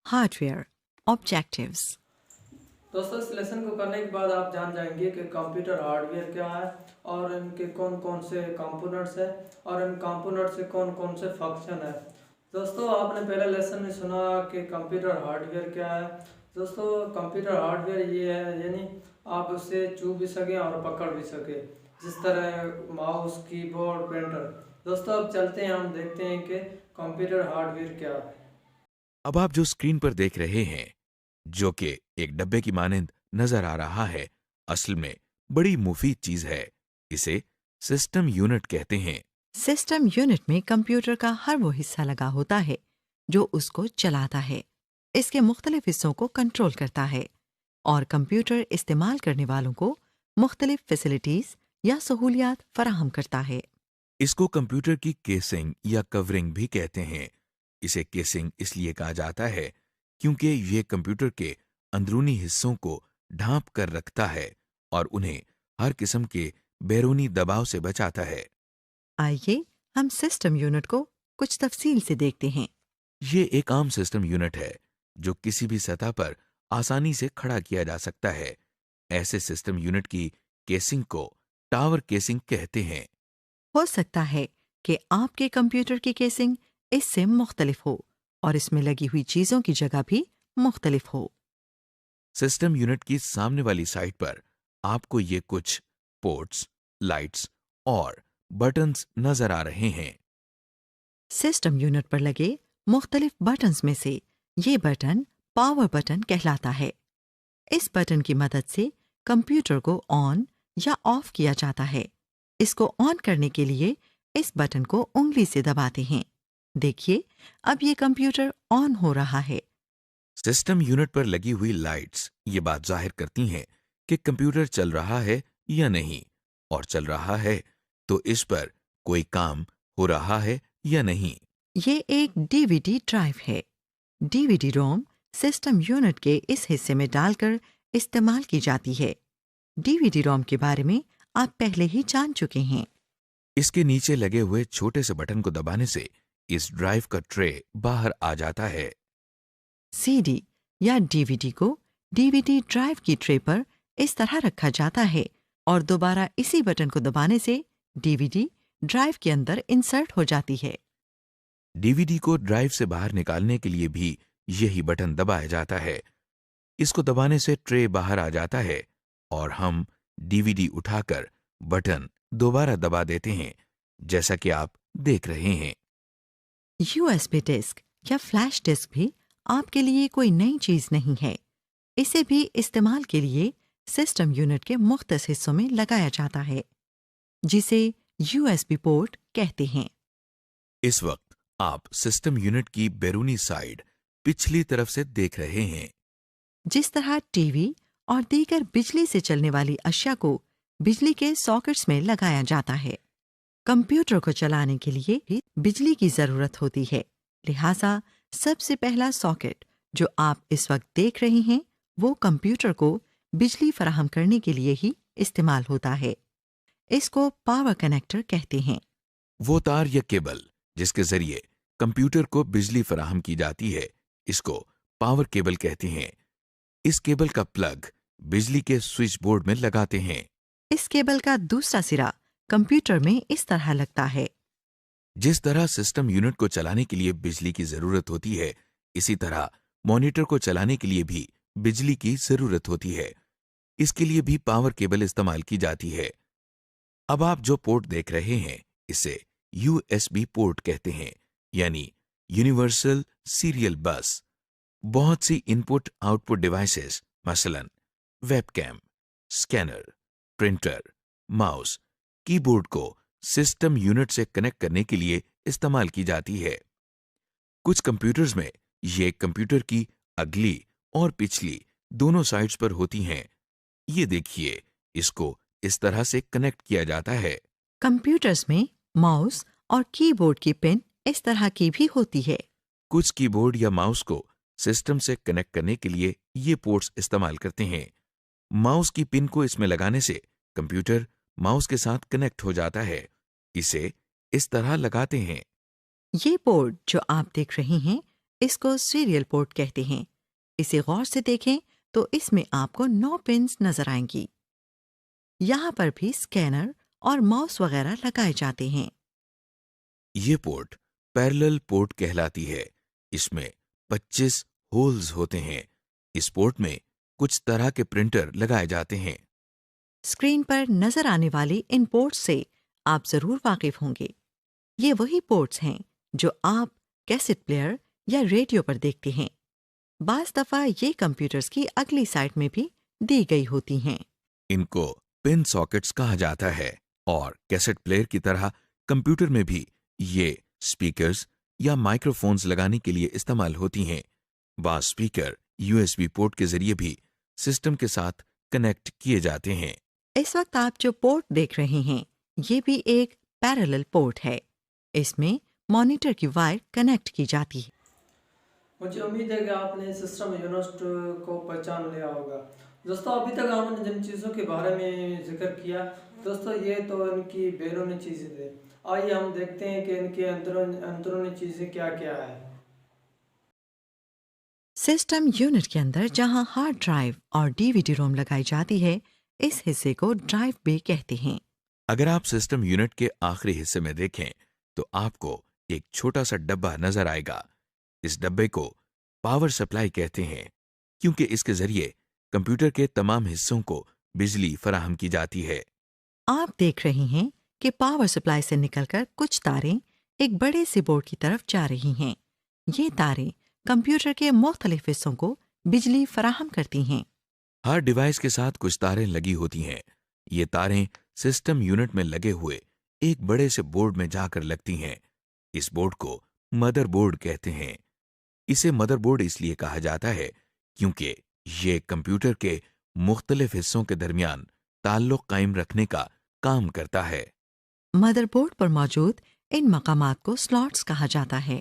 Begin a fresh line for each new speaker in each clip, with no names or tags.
hardware, objectives.
دوستوں اس lesson کو کرنے کے بعد آپ جان جائیں گے کہ کمپیوٹر ہارڈ ویئر کیا ہے اور ان کے کون کون سے کمپوننٹس ہیں اور ان کمپوننٹ سے کون کون سے فنکشن ہے۔ دوستوں آپ نے پہلے لیسن میں سنا کہ کمپیوٹر ہارڈ ویئر کیا ہے۔ دوستوں کمپیوٹر ہارڈ ویئر یہ ہے یعنی آپ اسے چھو بھی سکیں اور پکڑ بھی سکیں، جس طرح ماؤس، کی بورڈ، پرنٹر۔ دوستوں اب چلتے ہیں، ہم دیکھتے ہیں کہ کمپیوٹر ہارڈ ویئر کیا ہے۔
اب آپ جو اسکرین پر دیکھ رہے ہیں، جو کہ ایک ڈبے کی مانند نظر آ رہا ہے، اصل میں بڑی مفید چیز ہے۔ اسے سسٹم یونٹ کہتے ہیں۔
سسٹم یونٹ میں کمپیوٹر کا ہر وہ حصہ لگا ہوتا ہے جو اس کو چلاتا ہے، اس کے مختلف حصوں کو کنٹرول کرتا ہے اور کمپیوٹر استعمال کرنے والوں کو مختلف فیسلٹیز یا سہولیات فراہم کرتا ہے۔
اس کو کمپیوٹر کی کیسنگ یا کورنگ بھی کہتے ہیں۔ اسے کیسنگ اس لیے کہا جاتا ہے کیونکہ یہ کمپیوٹر کے اندرونی حصوں کو ڈھانپ کر رکھتا ہے اور انہیں ہر قسم کے بیرونی دباؤ سے بچاتا ہے۔
آئیے ہم سسٹم یونٹ کو کچھ تفصیل سے دیکھتے ہیں۔
یہ ایک عام سسٹم یونٹ ہے جو کسی بھی سطح پر آسانی سے کھڑا کیا جا سکتا ہے۔ ایسے سسٹم یونٹ کی کیسنگ کو ٹاور کیسنگ کہتے ہیں۔
ہو سکتا ہے کہ آپ کے کمپیوٹر کی کیسنگ اس سے مختلف ہو اور اس میں لگی ہوئی چیزوں کی جگہ بھی مختلف ہو۔
سسٹم یونٹ کی سامنے والی سائڈ پر آپ کو یہ کچھ پورٹس، لائٹس اور بٹنز نظر آ رہے ہیں۔
سسٹم یونٹ پر لگے مختلف بٹنز میں سے یہ بٹن پاور بٹن کہلاتا ہے۔ اس بٹن کی مدد سے کمپیوٹر کو آن یا آف کیا جاتا ہے۔ اس کو آن کرنے کے لیے اس بٹن کو انگلی سے دباتے ہیں۔ دیکھیے اب یہ کمپیوٹر آن ہو رہا ہے۔
سسٹم یونٹ پر لگی ہوئی لائٹس یہ بات ظاہر کرتی ہیں کہ کمپیوٹر چل رہا ہے یا نہیں، اور چل رہا ہے تو اس پر کوئی کام ہو رہا ہے یا نہیں۔
یہ ایک ڈی وی ڈی ڈرائیو ہے۔ ڈی وی ڈی روم سسٹم یونٹ کے اس حصے میں ڈال کر استعمال کی جاتی ہے۔ ڈی وی ڈی روم کے بارے میں آپ پہلے ہی جان چکے ہیں۔
اس کے نیچے لگے ہوئے چھوٹے سے بٹن کو دبانے سے اس ڈرائیو کا ٹرے باہر آ جاتا ہے۔
سی ڈی یا ڈی وی ڈی کو ڈی وی ڈی ڈرائیو کی ٹرے پر اس طرح رکھا جاتا ہے اور دوبارہ اسی بٹن کو دبانے سے ڈی وی ڈی ڈرائیو کے اندر انسرٹ ہو جاتی ہے۔
ڈی وی ڈی کو ڈرائیو سے باہر نکالنے کے لیے بھی یہی بٹن دبایا جاتا ہے۔ اس کو دبانے سے ٹرے باہر آ جاتا ہے اور ہم ڈی وی ڈی اٹھا کر بٹن دوبارہ دبا دیتے ہیں، جیسا کہ آپ دیکھ رہے ہیں۔
یو ایس بی ڈسک یا فلیش ڈسک بھی آپ کے لیے کوئی نئی چیز نہیں ہے۔ اسے بھی استعمال کے لیے سسٹم یونٹ کے مختص حصوں میں لگایا جاتا ہے، جسے یو ایس بی پورٹ کہتے ہیں۔
اس وقت آپ سسٹم یونٹ کی بیرونی سائڈ پچھلی طرف سے دیکھ رہے ہیں۔
جس طرح ٹی وی اور دیگر بجلی سے چلنے والی اشیاء کو بجلی کے ساکٹس میں لگایا جاتا ہے، کمپیوٹر کو چلانے کے لیے بھی بجلی کی ضرورت ہوتی ہے، لہٰذا سب سے پہلا ساکٹ جو آپ اس وقت دیکھ رہے ہیں وہ کمپیوٹر کو بجلی فراہم کرنے کے لیے ہی استعمال ہوتا ہے۔ اس کو پاور کنیکٹر کہتے ہیں۔
وہ تار یا کیبل جس کے ذریعے کمپیوٹر کو بجلی فراہم کی جاتی ہے، اس کو پاور کیبل کہتے ہیں۔ اس کیبل کا پلگ بجلی کے سوئچ بورڈ میں لگاتے ہیں۔
اس کیبل کا دوسرا سرا کمپیوٹر میں اس طرح لگتا ہے۔
جس طرح سسٹم یونٹ کو چلانے کے لیے بجلی کی ضرورت ہوتی ہے، اسی طرح مانیٹر کو چلانے کے لیے بھی بجلی کی ضرورت ہوتی ہے۔ اس کے لیے بھی پاور کیبل استعمال کی جاتی ہے۔ اب آپ جو پورٹ دیکھ رہے ہیں اسے یو ایس بی پورٹ کہتے ہیں، یعنی یونیورسل سیریل بس۔ بہت سی ان پٹ آؤٹ پٹ ڈیوائسز مثلا web came, scanner, printer, mouse, کی بورڈ کو سسٹم یونٹ سے کنیکٹ کرنے کے لیے استعمال کی جاتی ہے۔ کچھ کمپیوٹرز میں یہ کمپیوٹر کی اگلی اور پچھلی دونوں سائڈز پر ہوتی ہیں۔ یہ دیکھیے، اس کو اس طرح سے کنیکٹ کیا جاتا ہے۔
کمپیوٹرز میں ماؤس اور کی بورڈ کی پن اس طرح کی بھی ہوتی ہے۔
کچھ کی بورڈ یا ماؤس کو سسٹم سے کنیکٹ کرنے کے لیے یہ پورٹس استعمال کرتے ہیں۔ ماؤس کی پن کو اس میں لگانے سے کمپیوٹر ماؤس کے ساتھ کنیکٹ ہو جاتا ہے۔ اسے اس طرح لگاتے ہیں۔
یہ بورڈ جو آپ دیکھ رہے ہیں اس کو سیریل پورٹ کہتے ہیں۔ اسے غور سے دیکھیں تو اس میں آپ کو 9 پنز نظر آئیں گی۔ یہاں پر بھی اسکینر اور ماؤس وغیرہ لگائے جاتے ہیں۔
یہ پورٹ پیرلل پورٹ کہلاتی ہے۔ اس میں 25 ہولز ہوتے ہیں۔ اس پورٹ میں کچھ طرح کے پرنٹر لگائے جاتے ہیں۔
اسکرین پر نظر آنے والی ان پورٹس سے آپ ضرور واقف ہوں گے۔ یہ وہی پورٹس ہیں جو آپ کیسٹ پلیئر یا ریڈیو پر دیکھتے ہیں۔ بعض دفعہ یہ کمپیوٹرز کی اگلی سائٹ میں بھی دی گئی ہوتی ہیں۔
ان کو پن ساکٹس کہا جاتا ہے، اور کیسٹ پلیئر کی طرح کمپیوٹر میں بھی یہ سپیکرز یا مائکرو فونز لگانے کے لیے استعمال ہوتی ہیں۔ بعض سپیکر USB پورٹ کے ذریعے بھی سسٹم کے ساتھ کنیکٹ کیے جاتے ہیں۔
اس وقت آپ جو پورٹ دیکھ رہے ہیں یہ بھی ایک پیرلل پورٹ ہے۔ اس میں مانیٹر کی وائر کنیکٹ کی جاتی ہے۔
مجھے امید ہے کہ آپ نے سسٹم یونٹ کو پہچان لیا ہوگا۔ دوستوں ابھی تک ہم نے جن چیزوں کے بارے میں ذکر کیا دوستوں یہ تو ان کی بیرونی چیزیں تھے۔ آئیے ہم دیکھتے ہیں کہ ان کی اندرونی چیزیں کیا کیا ہے۔
سسٹم یونٹ کے اندر جہاں ہارڈ ڈرائیو اور DVD روم لگائی جاتی ہے اس حصے کو ڈرائیو بے کہتے ہیں۔
اگر آپ سسٹم یونٹ کے آخری حصے میں دیکھیں تو آپ کو ایک چھوٹا سا ڈبہ نظر آئے گا۔ اس ڈبے کو پاور سپلائی کہتے ہیں، کیونکہ اس کے ذریعے کمپیوٹر کے تمام حصوں کو بجلی فراہم کی جاتی ہے۔
آپ دیکھ رہے ہیں کہ پاور سپلائی سے نکل کر کچھ تاریں ایک بڑے سے بورڈ کی طرف جا رہی ہیں۔ یہ تاریں کمپیوٹر کے مختلف حصوں کو بجلی فراہم کرتی ہیں۔
ہر ڈیوائس کے ساتھ کچھ تاریں لگی ہوتی ہیں۔ یہ تاریں سسٹم یونٹ میں لگے ہوئے ایک بڑے سے بورڈ میں جا کر لگتی ہیں۔ اس بورڈ کو مدر بورڈ کہتے ہیں۔ اسے مدر بورڈ اس لیے کہا جاتا ہے کیونکہ یہ کمپیوٹر کے مختلف حصوں کے درمیان تعلق قائم رکھنے کا کام کرتا ہے۔
مدر بورڈ پر موجود ان مقامات کو سلاٹس کہا جاتا ہے۔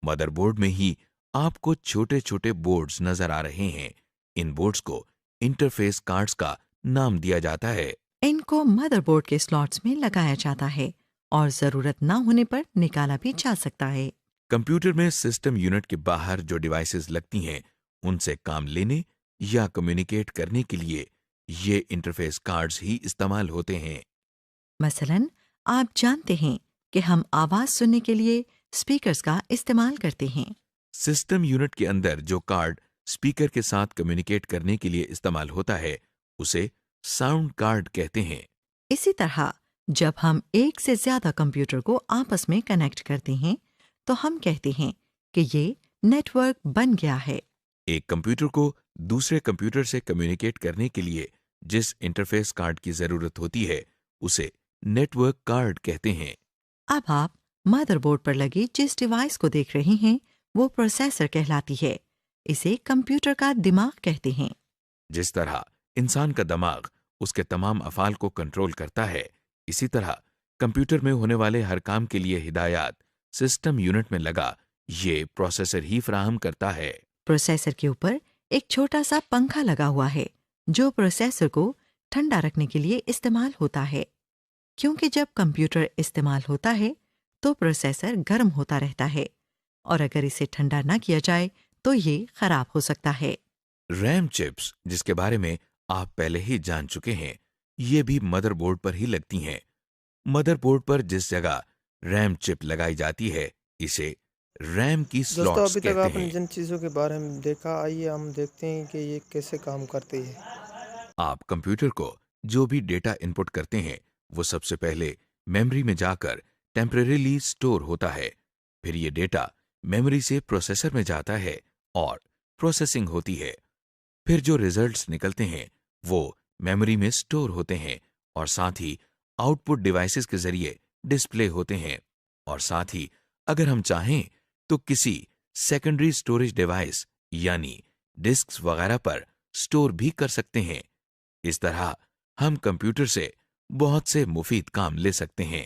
مدر بورڈ میں ہی آپ کو چھوٹے چھوٹے بورڈز نظر آ رہے ہیں۔ ان بورڈز کو انٹرفیس کارڈز کا نام دیا جاتا ہے۔
ان کو مدر بورڈ کے سلاٹس میں لگایا جاتا ہے اور ضرورت نہ ہونے پر نکالا بھی جا سکتا ہے۔
کمپیوٹر میں سسٹم یونٹ کے باہر جو ڈیوائسز لگتی ہیں ان سے کام لینے یا کمیونیکیٹ کرنے کے لیے یہ انٹرفیس کارڈز ہی استعمال ہوتے ہیں۔
مثلاً آپ جانتے ہیں کہ ہم آواز سننے کے لیے اسپیکرز کا استعمال کرتے ہیں۔
سسٹم یونٹ کے اندر جو کارڈ اسپیکر کے ساتھ کمیونیکیٹ کرنے کے لیے استعمال ہوتا ہے اسے ساؤنڈ کارڈ کہتے ہیں۔
اسی طرح جب ہم ایک سے زیادہ کمپیوٹر کو آپس میں کنیکٹ کرتے ہیں تو ہم کہتے ہیں کہ یہ نیٹ ورک بن گیا ہے۔
ایک کمپیوٹر کو دوسرے کمپیوٹر سے کمیونیکیٹ کرنے کے لیے جس انٹرفیس کارڈ کی ضرورت ہوتی ہے اسے نیٹ ورک کارڈ کہتے ہیں۔
اب آپ مدر بورڈ پر لگی جس ڈیوائس کو دیکھ رہے ہیں وہ پروسیسر کہلاتی ہے۔ اسے کمپیوٹر کا دماغ کہتے ہیں۔
جس طرح انسان کا دماغ اس کے تمام افعال کو کنٹرول کرتا ہے، اسی طرح کمپیوٹر میں ہونے والے ہر کام کے لیے ہدایات سسٹم یونٹ میں لگا یہ پروسیسر ہی فراہم کرتا ہے۔
پروسیسر کے اوپر ایک چھوٹا سا پنکھا لگا ہوا ہے جو پروسیسر کو ٹھنڈا رکھنے کے لیے استعمال ہوتا ہے، کیونکہ جب کمپیوٹر استعمال ہوتا ہے تو پروسیسر گرم ہوتا رہتا ہے اور اگر اسے ٹھنڈا نہ کیا جائے تو یہ خراب ہو سکتا ہے۔
ریم چپس جس کے بارے میں آپ پہلے ہی جان چکے ہیں یہ بھی مدر بورڈ پر ہی لگتی ہیں۔ مدر بورڈ پر جس جگہ ریم چپ لگائی جاتی ہے اسے ریم کی
دوستوں
سلاٹس
ابھی تک
کہتے
آپ نے
ہیں۔
جن چیزوں کے بارے میں دیکھا آئیے ہم دیکھتے ہیں کہ یہ کیسے کام کرتی ہے۔
آپ کمپیوٹر کو جو بھی ڈیٹا انپٹ کرتے ہیں وہ سب سے پہلے میموری میں جا کر ٹیمپریریلی سٹور ہوتا ہے، پھر یہ ڈیٹا میموری سے پروسیسر میں جاتا ہے اور پروسیسنگ ہوتی ہے، پھر جو ریزلٹس نکلتے ہیں وہ میموری میں سٹور ہوتے ہیں اور ساتھ ہی آؤٹ پٹ ڈیوائسز کے ذریعے ڈسپلے ہوتے ہیں، اور ساتھ ہی اگر ہم چاہیں تو کسی سیکنڈری سٹوریج ڈیوائس یعنی ڈسکس وغیرہ پر سٹور بھی کر سکتے ہیں۔ اس طرح ہم کمپیوٹر سے بہت سے مفید کام لے سکتے ہیں۔